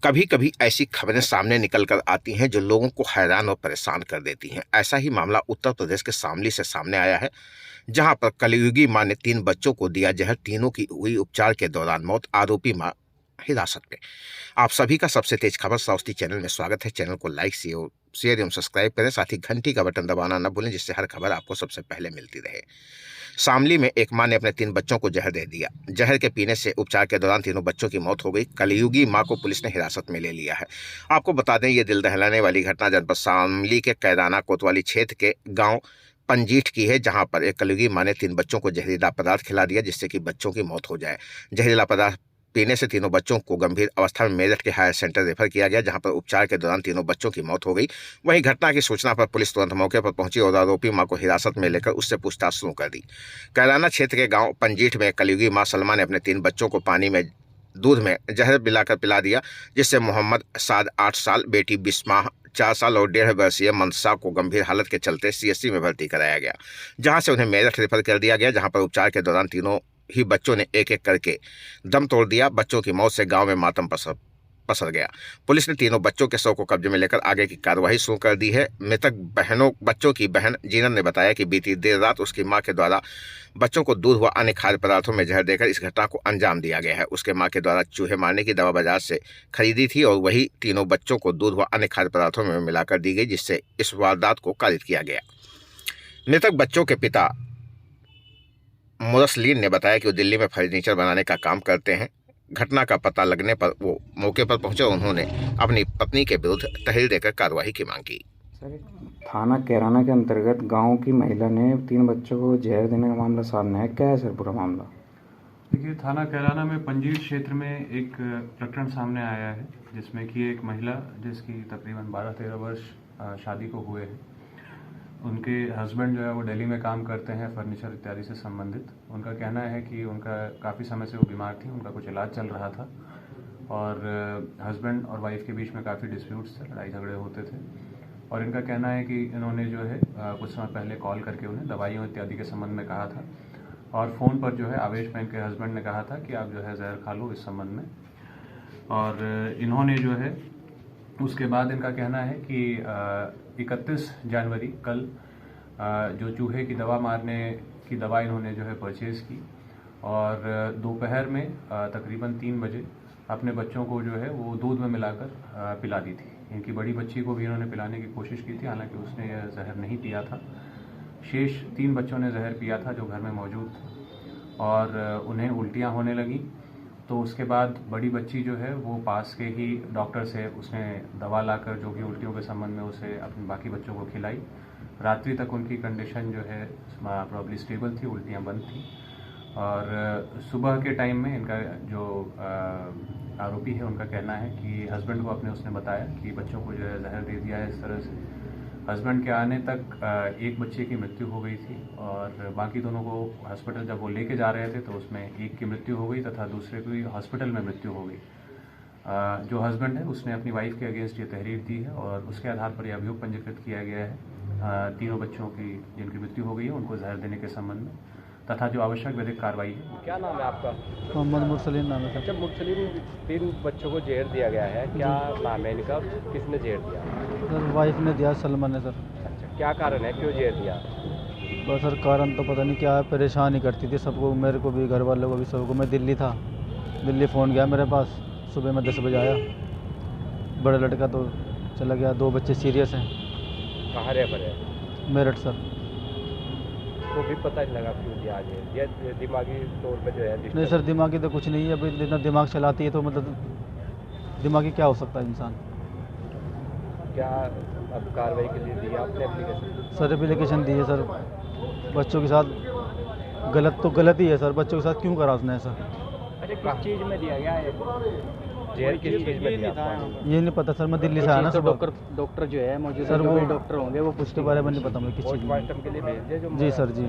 कभी कभी ऐसी खबरें सामने निकल कर आती हैं जो लोगों को हैरान और परेशान कर देती हैं। ऐसा ही मामला उत्तर प्रदेश के शामली से सामने आया है, जहां पर कलयुगी मां ने 3 बच्चों को दिया जहर। तीनों की हुई उपचार के दौरान मौत। आरोपी मां हिरासत में। आप सभी का सबसे तेज खबर साउथी चैनल में स्वागत है। चैनल को लाइक शेयर एवं सब्सक्राइब करें, साथ ही घंटी का बटन दबाना न भूलें, जिससे हर खबर आपको सबसे पहले मिलती रहे। शामली में एक मां ने अपने 3 बच्चों को जहर दे दिया। जहर के पीने से उपचार के दौरान तीनों बच्चों की मौत हो गई। कलयुगी मां को पुलिस ने हिरासत में ले लिया है। आपको बता दें, ये दिल दहलाने वाली घटना जनपद शामली के कैराना कोतवाली क्षेत्र के गांव पंजीठ की है, जहां पर एक कलयुगी मां ने 3 बच्चों को जहरीला पदार्थ खिला दिया, जिससे कि बच्चों की मौत हो जाए। जहरीला पदार्थ पीने से तीनों बच्चों को गंभीर अवस्था में मेरठ के हायर सेंटर रेफर किया गया, जहां पर उपचार के दौरान तीनों बच्चों की मौत हो गई। वहीं घटना की सूचना पर पुलिस तुरंत मौके पर पहुंची और आरोपी मां को हिरासत में लेकर उससे पूछताछ शुरू कर दी। कैराना क्षेत्र के गांव पंजीठ में कलयुगी मां सलमा ने अपने 3 बच्चों को पानी में दूध में जहर मिलाकर पिला दिया, जिससे मोहम्मद साद 8 साल, बेटी बिस्मा 4 साल और 1.5 वर्षीय मनसा को गंभीर हालत के चलते सीएससी में भर्ती कराया गया, जहां से उन्हें मेरठ रेफर कर दिया गया, जहां पर उपचार के दौरान तीनों ही बच्चों ने एक एक करके दम तोड़ दिया। बच्चों की मौत से गांव में मातम पसर गया। पुलिस ने तीनों बच्चों के शव को कब्जे में लेकर आगे की कार्रवाई शुरू कर दी है। मृतक बच्चों की बहन जीनत ने बताया कि बीती देर रात उसकी मां के द्वारा बच्चों को दूध व अन्य खाद्य पदार्थों में जहर देकर इस घटना को अंजाम दिया गया है। उसके मां के द्वारा चूहे मारने की दवा बाजार से खरीदी थी और वही तीनों बच्चों को दूध व अन्य खाद्य पदार्थों में मिलाकर दी गई, जिससे इस वारदात को कारित किया गया। मृतक बच्चों के पिता मुरसलीन ने बताया कि वो दिल्ली में फर्नीचर बनाने का काम करते हैं। घटना का पता लगने पर वो मौके पर पहुंचे और उन्होंने अपनी पत्नी के विरुद्ध तहरीर देकर कार्रवाई की मांग की। सर, थाना कैराना के अंतर्गत गांव की महिला ने 3 बच्चों को जहर देने का मामला सामने है। क्या है सर पूरा मामला? देखिए, थाना कैराना में पंजीर क्षेत्र में एक प्रकरण सामने आया है, जिसमें कि एक महिला जिसकी तकरीबन 12-13 वर्ष शादी को हुए हैं, उनके हस्बैंड जो है वो दिल्ली में काम करते हैं फर्नीचर इत्यादि से संबंधित। उनका कहना है कि उनका काफ़ी समय से वो बीमार थी, उनका कुछ इलाज चल रहा था और हस्बैंड और वाइफ के बीच में काफ़ी डिस्प्यूट्स थे, लड़ाई झगड़े होते थे। और इनका कहना है कि इन्होंने जो है कुछ समय पहले कॉल करके उन्हें दवाइयों इत्यादि के संबंध में कहा था और फ़ोन पर जो है आवेश में इनके हस्बैंड ने कहा था कि आप जो है जहर खा लो इस संबंध में। और इन्होंने जो है उसके बाद इनका कहना है कि 31 जनवरी कल जो चूहे की दवा मारने की दवा इन्होंने जो है परचेज़ की और दोपहर में तकरीबन 3 बजे अपने बच्चों को जो है वो दूध में मिलाकर पिला दी थी। इनकी बड़ी बच्ची को भी इन्होंने पिलाने की कोशिश की थी, हालांकि उसने यह जहर नहीं पिया था। शेष 3 बच्चों ने जहर पिया था जो घर में मौजूद थे और उन्हें उल्टियाँ होने लगीं। तो उसके बाद बड़ी बच्ची जो है वो पास के ही डॉक्टर से उसने दवा लाकर जो कि उल्टियों के संबंध में उसे अपने बाकी बच्चों को खिलाई। रात्रि तक उनकी कंडीशन जो है प्रॉब्ली स्टेबल थी, उल्टियाँ बंद थी और सुबह के टाइम में इनका जो आरोपी है उनका कहना है कि हस्बैंड को अपने उसने बताया कि बच्चों को जो है जहर दे दिया है इस तरह से। हस्बैंड के आने तक एक बच्चे की मृत्यु हो गई थी और बाकी दोनों को हॉस्पिटल जब वो लेके जा रहे थे तो उसमें एक की मृत्यु हो गई तथा दूसरे की हॉस्पिटल में मृत्यु हो गई। जो हस्बैंड है उसने अपनी वाइफ के अगेंस्ट ये तहरीर दी है और उसके आधार पर यह अभियोग पंजीकृत किया गया है तीनों बच्चों की जिनकी मृत्यु हो गई है उनको जहर देने के संबंध में तथा जो आवश्यक विधिक कार्रवाई है। क्या नाम है आपका? मोहम्मद मुरसलीन नाम है सर। अच्छा, मुरसलीन 3 बच्चों को जहर दिया गया है, क्या नाम है इनका? किसने जहर दिया? सर वाइफ ने दिया, सलमा ने सर। अच्छा, क्या कारण है, क्यों जहर दिया? बस सर कारण तो पता नहीं क्या है, परेशान ही करती थी सबको, मेरे को भी, घर वालों को भी, सबको। मैं दिल्ली था, दिल्ली फ़ोन गया मेरे पास, सुबह में 10 बजे आया। बड़ा लड़का तो चला गया, 2 बच्चे सीरियस हैं। कहाँ रह पर है? मेरठ सर। तो भी पता नहीं लगा क्यों दिया है, ये दिमागी तौर पे जो है? नहीं सर, दिमागी तो कुछ नहीं है, अभी जितना दिमाग चलाती है तो मतलब दिमागी क्या हो सकता है इंसान। क्या अब कार्रवाई के लिए दिया आपने एप्लीकेशन? सर एप्लीकेशन दी है सर। बच्चों के साथ गलत तो गलत ही है सर, बच्चों के साथ क्यों करा उसने ऐसा? अच्छा, किस चीज़ में दिया गया है जहर? किस चीज़ में दिया? ये नहीं पता सर, मैं दिल्ली से आया ना। तो डॉक्टर जो है मौजूद सर, जो वो डॉक्टर होंगे वो उसके बारे में नहीं पता मुझे किस चीज़ में। पोस्टमार्टम के लिए भेज दे जो। जी सर, जी।